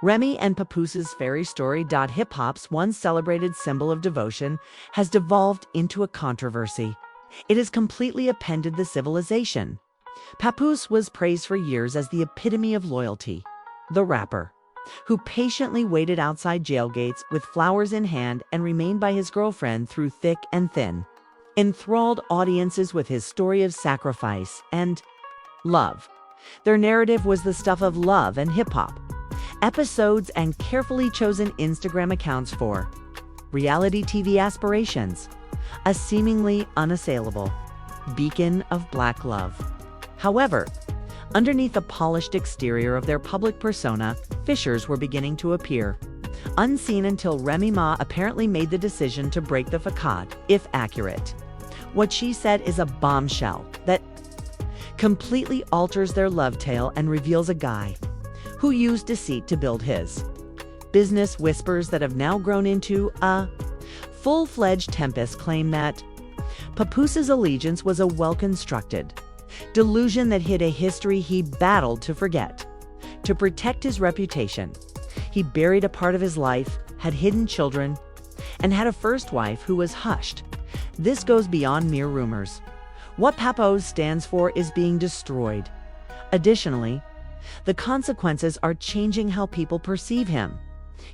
Remy and Papoose's fairy story. Hip-hop's once celebrated symbol of devotion has devolved into a controversy. It has completely upended the civilization. Papoose was praised for years as the epitome of loyalty. The rapper, who patiently waited outside jail gates with flowers in hand and remained by his girlfriend through thick and thin, enthralled audiences with his story of sacrifice and love. Their narrative was the stuff of love and hip-hop, episodes and carefully chosen Instagram accounts for reality TV aspirations, a seemingly unassailable beacon of black love. However, underneath the polished exterior of their public persona, fissures were beginning to appear. Unseen until Remy Ma apparently made the decision to break the facade, if accurate. What she said is a bombshell that completely alters their love tale and reveals a guy who used deceit to build his business. Whispers that have now grown into a full-fledged tempest claim that Papoose's allegiance was a well-constructed delusion that hid a history he battled to forget. To protect his reputation, he buried a part of his life, had hidden children, and had a first wife who was hushed. This goes beyond mere rumors. What Papoose stands for is being destroyed. Additionally, the consequences are changing how people perceive him.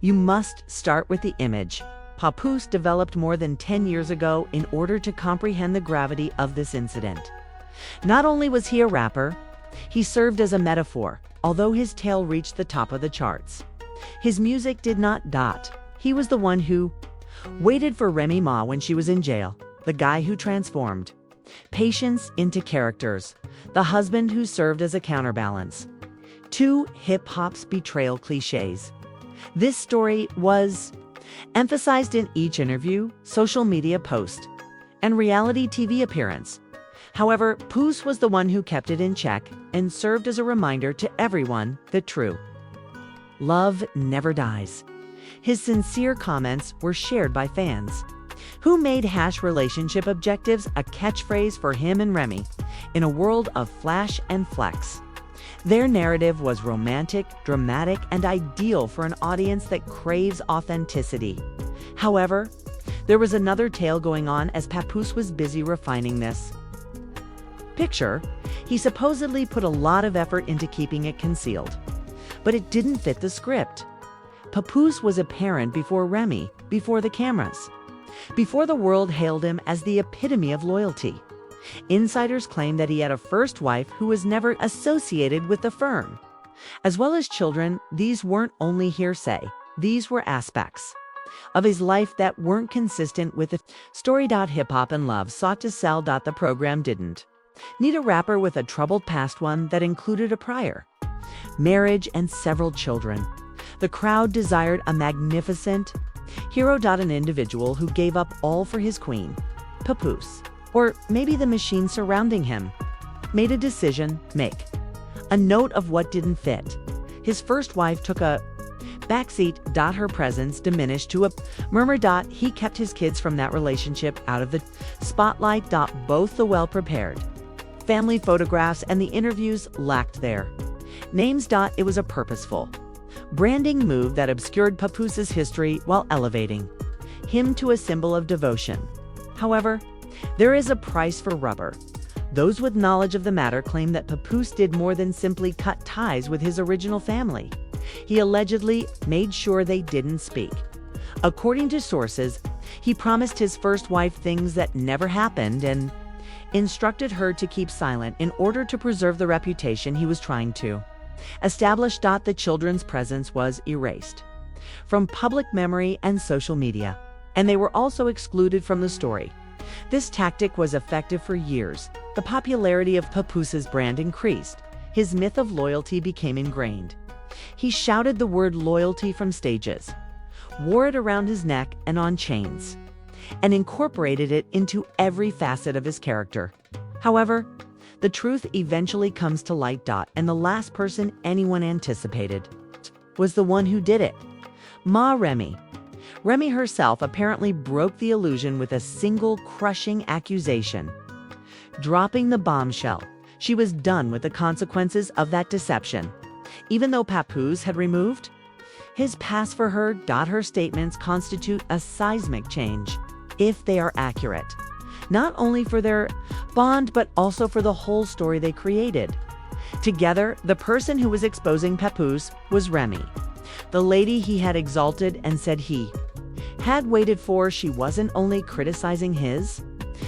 You must start with the image Papoose developed more than 10 years ago in order to comprehend the gravity of this incident. Not only was he a rapper, he served as a metaphor, although his tale reached the top of the charts. His music did not. He was the one who waited for Remy Ma when she was in jail, the guy who transformed patience into characters, the husband who served as a counterbalance to hip-hop's betrayal cliches. This story was emphasized in each interview, social media post, and reality TV appearance. However, Papoose was the one who kept it in check and served as a reminder to everyone that true love never dies. His sincere comments were shared by fans, who made relationship objectives a catchphrase for him and Remy. In a world of flash and flex, their narrative was romantic, dramatic, and ideal for an audience that craves authenticity. However, there was another tale going on as Papoose was busy refining this picture. He supposedly put a lot of effort into keeping it concealed, but it didn't fit the script. Papoose was apparent before Remy, before the cameras, before the world hailed him as the epitome of loyalty. Insiders claim that he had a first wife who was never associated with the firm, as well as children. These weren't only hearsay, these were aspects of his life that weren't consistent with the story. Hip-hop and love sought to sell. The program didn't need a rapper with a troubled past, one that included a prior marriage and several children. The crowd desired a magnificent hero. An individual who gave up all for his queen. Papoose, or maybe the machine surrounding him, made a decision. Make a note of what didn't fit. His first wife took a backseat. Her presence diminished to a murmur. He kept his kids from that relationship out of the spotlight. Both the well-prepared family photographs and the interviews lacked their names. It was a purposeful branding move that obscured Papoose's history while elevating him to a symbol of devotion. However, there is a price for rubber. Those with knowledge of the matter claim that Papoose did more than simply cut ties with his original family. He allegedly made sure they didn't speak. According to sources, he promised his first wife things that never happened and instructed her to keep silent in order to preserve the reputation he was trying to establish. The children's presence was erased from public memory and social media, and they were also excluded from the story. This tactic was effective for years. The popularity of Papoose's brand increased. His myth of loyalty became ingrained. He shouted the word loyalty from stages, wore it around his neck and on chains, and incorporated it into every facet of his character. However, the truth eventually comes to light. And the last person anyone anticipated was the one who did it. Remy. Remy herself apparently broke the illusion with a single crushing accusation. Dropping the bombshell, she was done with the consequences of that deception. Even though Papoose had removed His pass for her statements constitute a seismic change, if they are accurate, not only for their bond but also for the whole story they created. Together, the person who was exposing Papoose was Remy, the lady he had exalted and said he had waited for. She wasn't only criticizing his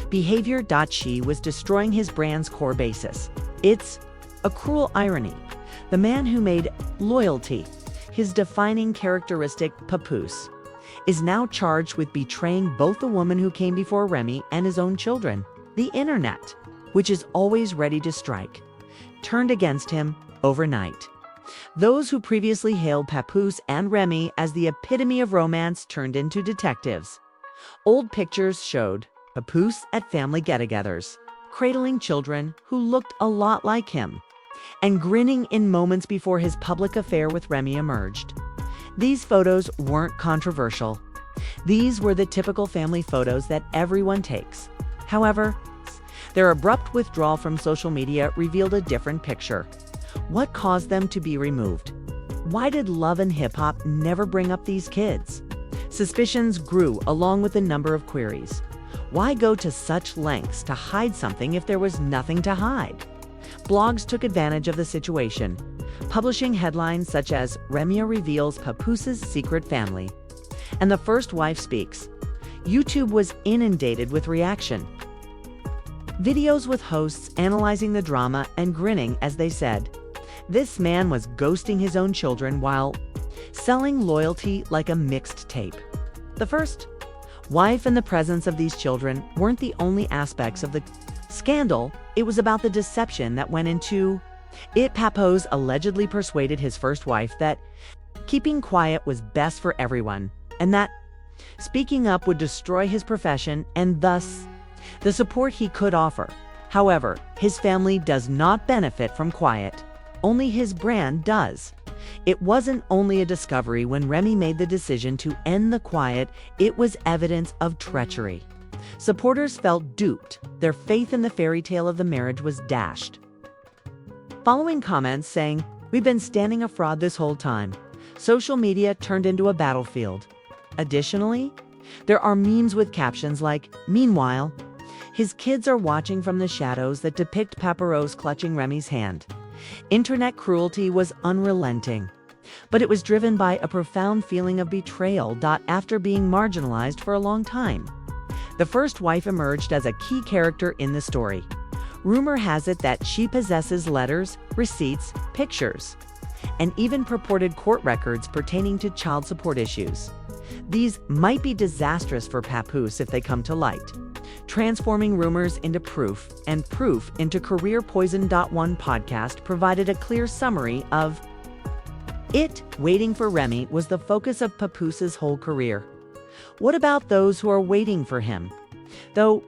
behavior, she was destroying his brand's core basis. It's a cruel irony. The man who made loyalty his defining characteristic, Papoose, is now charged with betraying both the woman who came before Remy and his own children. The internet, which is always ready to strike, turned against him overnight. Those who previously hailed Papoose and Remy as the epitome of romance turned into detectives. Old pictures showed Papoose at family get-togethers, cradling children who looked a lot like him, and grinning in moments before his public affair with Remy emerged. These photos weren't controversial. These were the typical family photos that everyone takes. However, their abrupt withdrawal from social media revealed a different picture. What caused them to be removed? Why did Love and Hip Hop never bring up these kids? Suspicions grew along with the number of queries. Why go to such lengths to hide something if there was nothing to hide? Blogs took advantage of the situation, publishing headlines such as "Remy reveals Papoose's secret family" and "The first wife speaks." YouTube was inundated with reaction. Videos with hosts analyzing the drama and grinning as they said, "This man was ghosting his own children while selling loyalty like a mixed tape." The first wife and the presence of these children weren't the only aspects of the scandal. It was about the deception that went into it. Papoose allegedly persuaded his first wife that keeping quiet was best for everyone, and that speaking up would destroy his profession and thus the support he could offer. However, his family does not benefit from quiet. Only his brand does. It wasn't only a discovery when Remy made the decision to end the quiet, it was evidence of treachery. Supporters felt duped. Their faith in the fairy tale of the marriage was dashed. Following comments saying, "We've been standing a fraud this whole time," social media turned into a battlefield. Additionally, there are memes with captions like, "Meanwhile, his kids are watching from the shadows," that depict Papoose clutching Remy's hand. Internet cruelty was unrelenting, but it was driven by a profound feeling of betrayal. After being marginalized for a long time, the first wife emerged as a key character in the story. Rumor has it that she possesses letters, receipts, pictures, and even purported court records pertaining to child support issues. These might be disastrous for Papoose if they come to light, transforming rumors into proof and proof into career poison. One podcast provided a clear summary of it. Waiting for Remy was the focus of Papoose's whole career. What about those who are waiting for him? Though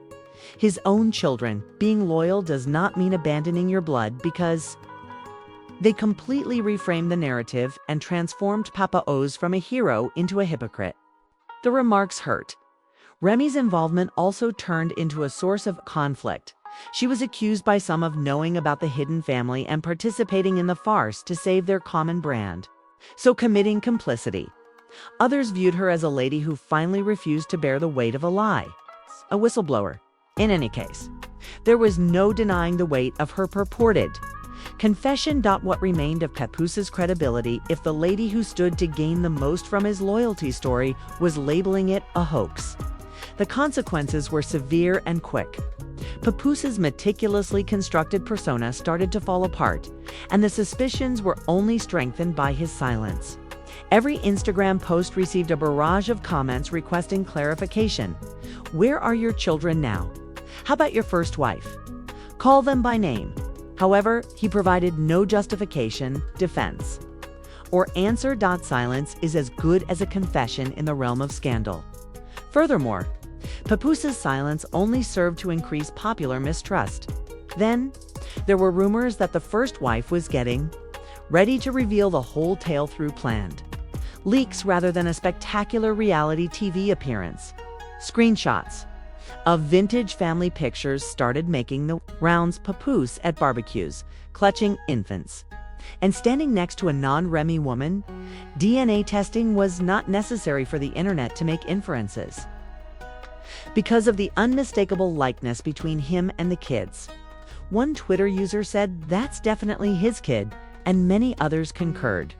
his own children, being loyal does not mean abandoning your blood, because they completely reframed the narrative and transformed Papoose from a hero into a hypocrite. The remarks hurt. Remy's involvement also turned into a source of conflict. She was accused by some of knowing about the hidden family and participating in the farce to save their common brand, so committing complicity. Others viewed her as a lady who finally refused to bear the weight of a lie, a whistleblower. In any case, there was no denying the weight of her purported confession. What remained of Papoose's credibility if the lady who stood to gain the most from his loyalty story was labeling it a hoax? The consequences were severe and quick. Papoose's meticulously constructed persona started to fall apart, and the suspicions were only strengthened by his silence. Every Instagram post received a barrage of comments requesting clarification. Where are your children now? How about your first wife? Call them by name. However, he provided no justification, defense, or answer. Silence is as good as a confession in the realm of scandal. Furthermore, Papoose's silence only served to increase popular mistrust. Then, there were rumors that the first wife was getting ready to reveal the whole tale through planned leaks rather than a spectacular reality TV appearance. Screenshots of vintage family pictures started making the rounds. Papoose at barbecues, clutching infants, And standing next to a non-Remy woman, DNA testing was not necessary for the internet to make inferences. Because of the unmistakable likeness between him and the kids. One Twitter user said that's definitely his kid, and many others concurred.